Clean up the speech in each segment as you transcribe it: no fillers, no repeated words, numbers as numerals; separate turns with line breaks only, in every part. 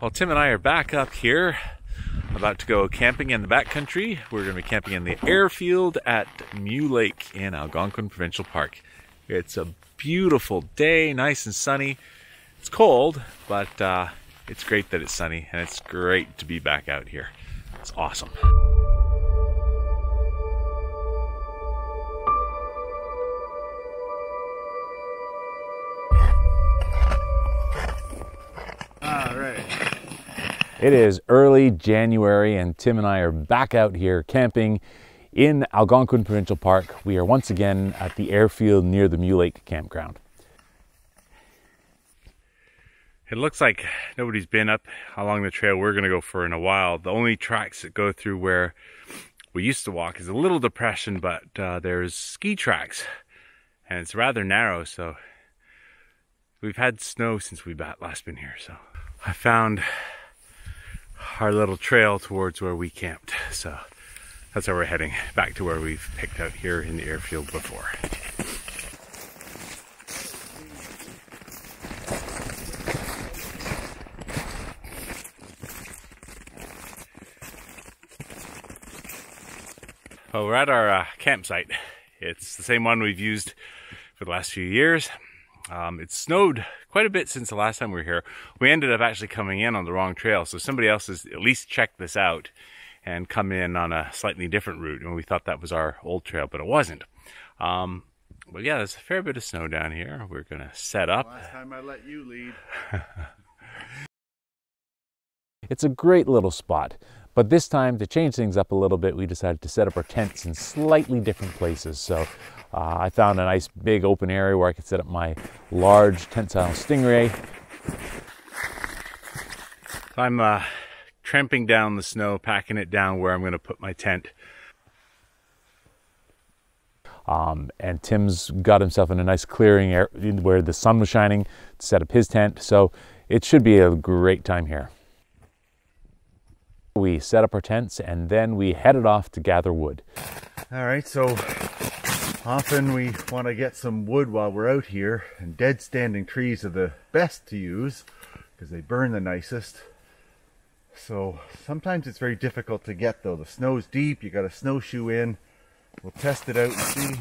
Well, Tim and I are back up here, about to go camping in the backcountry. We're going to be camping in the airfield at Mew Lake in Algonquin Provincial Park. It's a beautiful day, nice and sunny. It's cold, but it's great that it's sunny, and it's great to be back out here. It's awesome.
All right.
It is early January, and Tim and I are back out here camping in Algonquin Provincial Park. We are once again at the airfield near the Mew Lake campground. It looks like nobody's been up along the trail we're going to go for in a while. The only tracks that go through where we used to walk is a little depression, but there's ski tracks, and it's rather narrow, so we've had snow since we last been here. So I found our little trail towards where we camped, so that's where we're heading, back to where we've picked out here in the airfield before. Well, we're at our campsite. It's the same one we've used for the last few years. It snowed quite a bit since the last time we were here. We ended up actually coming in on the wrong trail, so somebody else has at least checked this out and come in on a slightly different route, and we thought that was our old trail, but it wasn't. But yeah, there's a fair bit of snow down here. We're gonna set up.
Last time I let you lead.
It's a great little spot, but this time, to change things up a little bit, we decided to set up our tents in slightly different places. So I found a nice big open area where I could set up my large tent-style Stingray. I'm tramping down the snow, packing it down where I'm going to put my tent. And Tim's got himself in a nice clearing area where the sun was shining to set up his tent. So it should be a great time here. We set up our tents and then we headed off to gather wood.
All right, so often we want to get some wood while we're out here, and dead standing trees are the best to use because they burn the nicest. So sometimes it's very difficult to get though. The snow's deep, you got a snowshoe in. We'll test it out and see.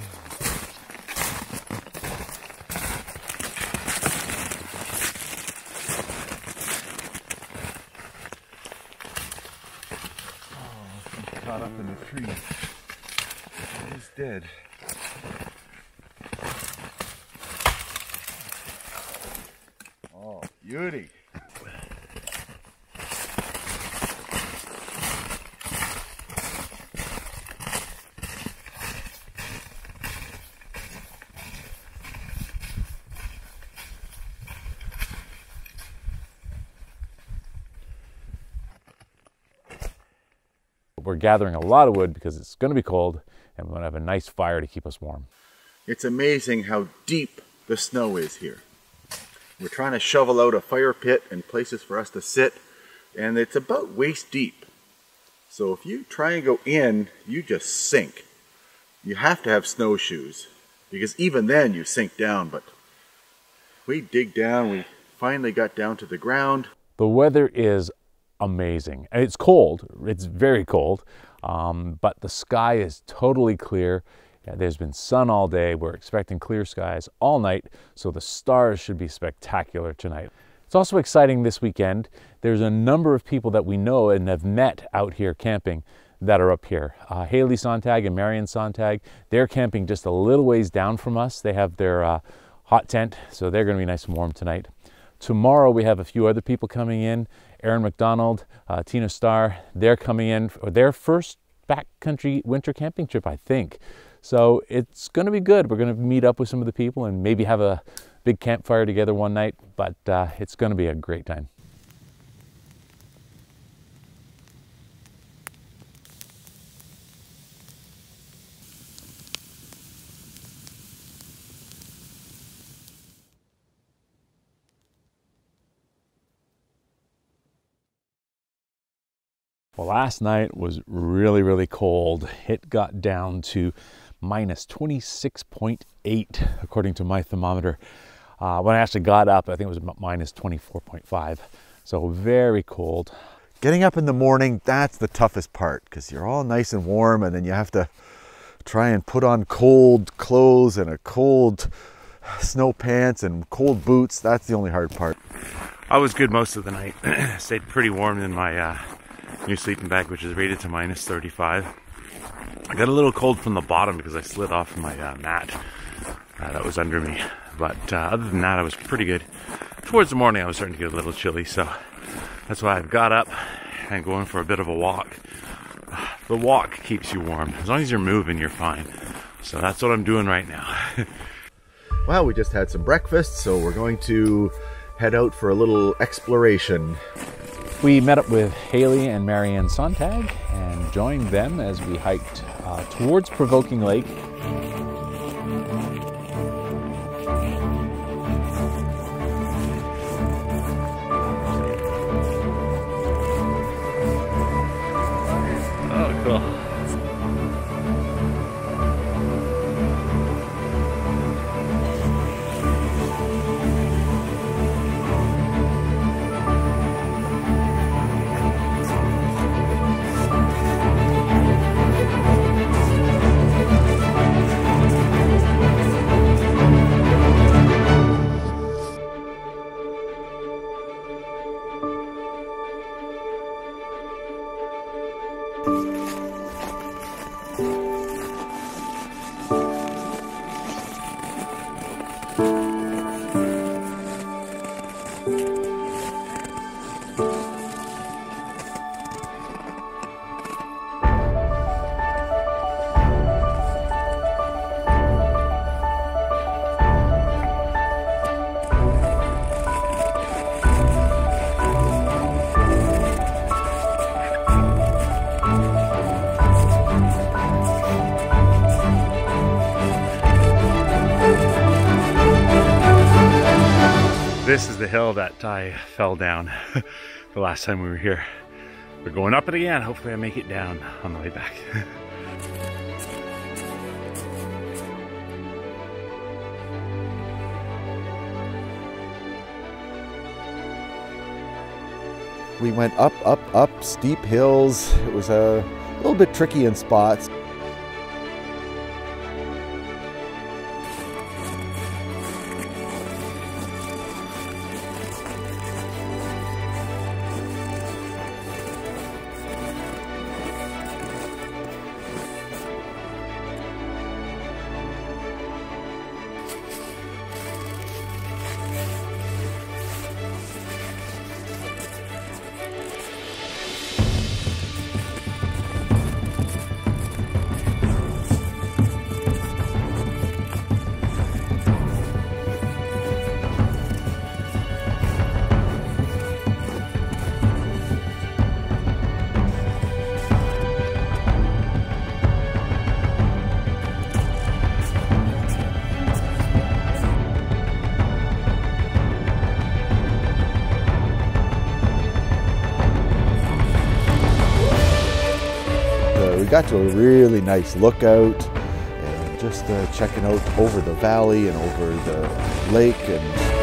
Caught up in the tree. He's dead. Oh, beauty.
We're gathering a lot of wood because it's going to be cold, and we're going to have a nice fire to keep us warm.
It's amazing how deep the snow is here. We're trying to shovel out a fire pit and places for us to sit, and it's about waist deep. So if you try and go in, you just sink. You have to have snowshoes, because even then you sink down, but we dig down, we finally got down to the ground.
The weather is amazing. It's cold, it's very cold, but the sky is totally clear. There's been sun all day. We're expecting clear skies all night, so the stars should be spectacular tonight. It's also exciting this weekend. There's a number of people that we know and have met out here camping that are up here. Hailey Sonntag and Marian Sonntag, they're camping just a little ways down from us. They have their hot tent, so they're going to be nice and warm tonight. Tomorrow we have a few other people coming in. Erin MacDonald, Starr, they're coming in for their first backcountry winter camping trip, I think. So it's going to be good. We're going to meet up with some of the people and maybe have a big campfire together one night, but it's going to be a great time. Well, last night was really, really cold. It got down to minus 26.8 according to my thermometer. When I actually got up, I think it was minus 24.5. So very cold.
Getting up in the morning, that's the toughest part because you're all nice and warm and then you have to try and put on cold clothes and a cold snow pants and cold boots. That's the only hard part.
I was good most of the night. Stayed pretty warm in my new sleeping bag, which is rated to -35. I got a little cold from the bottom because I slid off my mat that was under me. But other than that, I was pretty good. Towards the morning, I was starting to get a little chilly, so that's why I've got up and going for a bit of a walk. The walk keeps you warm. As long as you're moving, you're fine. So that's what I'm doing right now.
Well, we just had some breakfast, so we're going to head out for a little exploration.
We met up with Hailey and Marian Sonntag and joined them as we hiked towards Provoking Lake. Oh, cool. This is the hill that I fell down the last time we were here. We're going up it again. Hopefully I make it down on the way back.
We went up, steep hills. It was a little bit tricky in spots. We got to a really nice lookout and just checking out over the valley and over the lake. And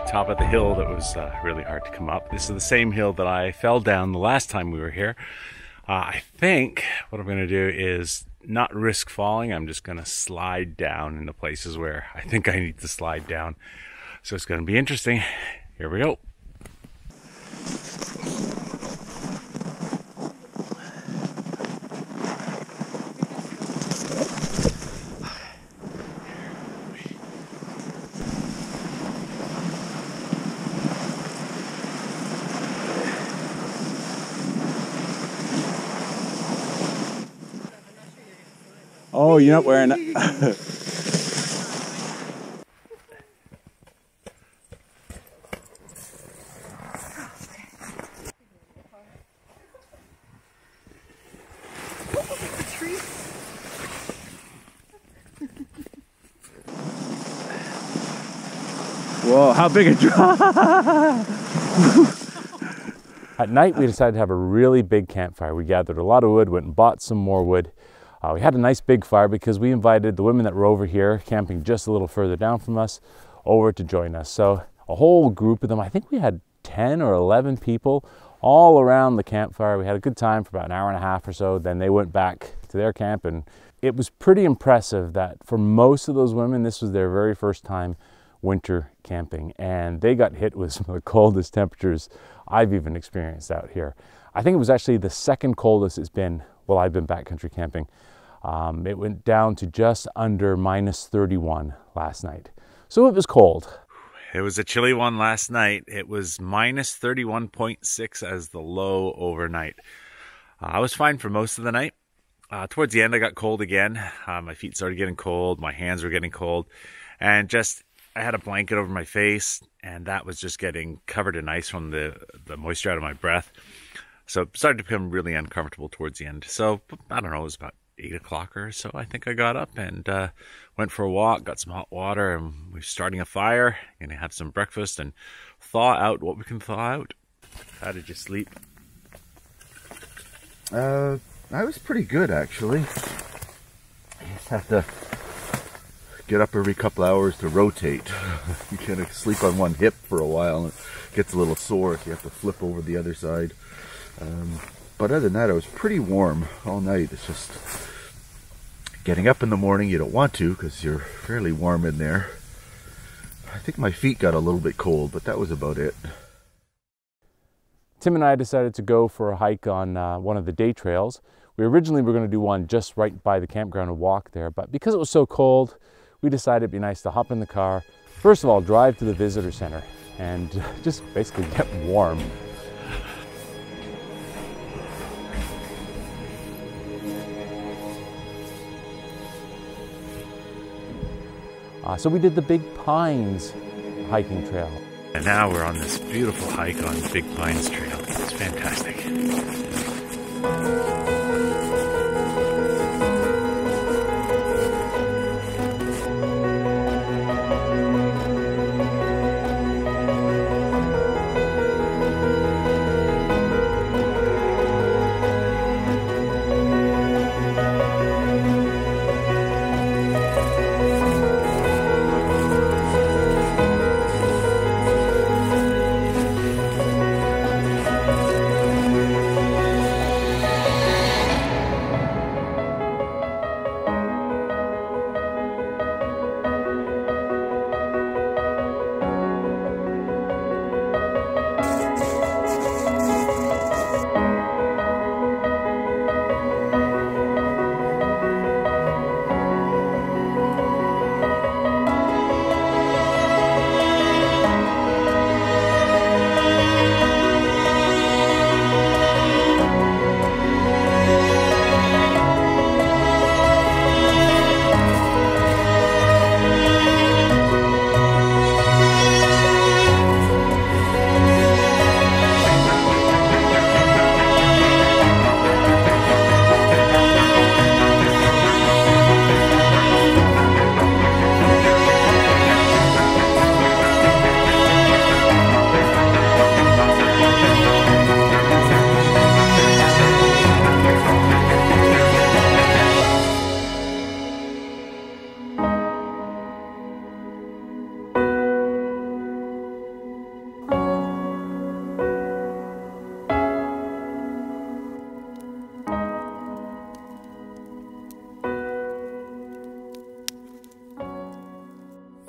top of the hill that was really hard to come up. This is the same hill that I fell down the last time we were here. I think what I'm going to do is not risk falling. I'm just going to slide down in the places where I think I need to slide down. So it's going to be interesting. Here we go.
Oh, you're not wearing it. Whoa, how big a drop!
At night, we decided to have a really big campfire. We gathered a lot of wood, went and bought some more wood. We had a nice big fire because we invited the women that were over here, camping just a little further down from us, over to join us. So a whole group of them, I think we had 10 or 11 people all around the campfire. We had a good time for about an hour and a half or so. Then they went back to their camp, and it was pretty impressive that for most of those women, this was their very first time winter camping, and they got hit with some of the coldest temperatures I've even experienced out here. I think it was actually the second coldest it's been while I've been backcountry camping. It went down to just under -31 last night. So it was cold.
It was a chilly one last night. It was -31.6 as the low overnight. I was fine for most of the night. Towards the end, I got cold again. My feet started getting cold. My hands were getting cold. And I had a blanket over my face, and that was just getting covered in ice from the moisture out of my breath. So it started to become really uncomfortable towards the end. So, I don't know, it was about 8 o'clock or so. I think I got up and went for a walk, got some hot water, and we're starting a fire. Gonna have some breakfast and thaw out what we can thaw out. How did you sleep?
I was pretty good, actually. I just have to get up every couple hours to rotate. You can't sleep on one hip for a while, and it gets a little sore if you have to flip over the other side. But other than that, I was pretty warm all night. It's just getting up in the morning, you don't want to because you're fairly warm in there. I think my feet got a little bit cold, but that was about it.
Tim and I decided to go for a hike on one of the day trails. We originally were going to do one just right by the campground and walk there, but because it was so cold, we decided it'd be nice to hop in the car. First of all, drive to the visitor center and just basically get warm. So we did the Big Pines hiking trail.
And now we're on this beautiful hike on Big Pines Trail. It's fantastic.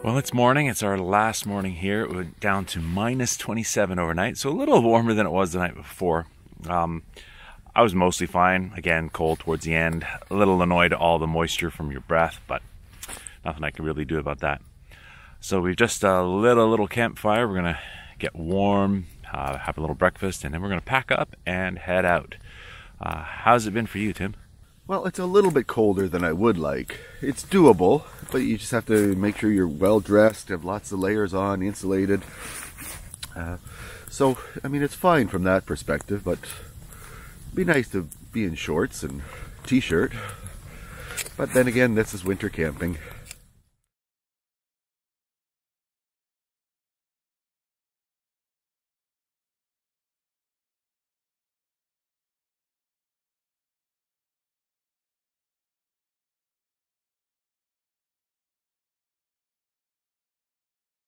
Well, it's morning. It's our last morning here. It went down to -27 overnight, so a little warmer than it was the night before. I was mostly fine. Again, cold towards the end. A little annoyed at all the moisture from your breath, but nothing I can really do about that. So we've just lit a little campfire. We're going to get warm, have a little breakfast, and then we're going to pack up and head out. How's it been for you, Tim?
Well, it's a little bit colder than I would like. It's doable, but you just have to make sure you're well dressed, have lots of layers on, insulated. So, I mean, it's fine from that perspective, but it'd be nice to be in shorts and t-shirt. But then again, this is winter camping.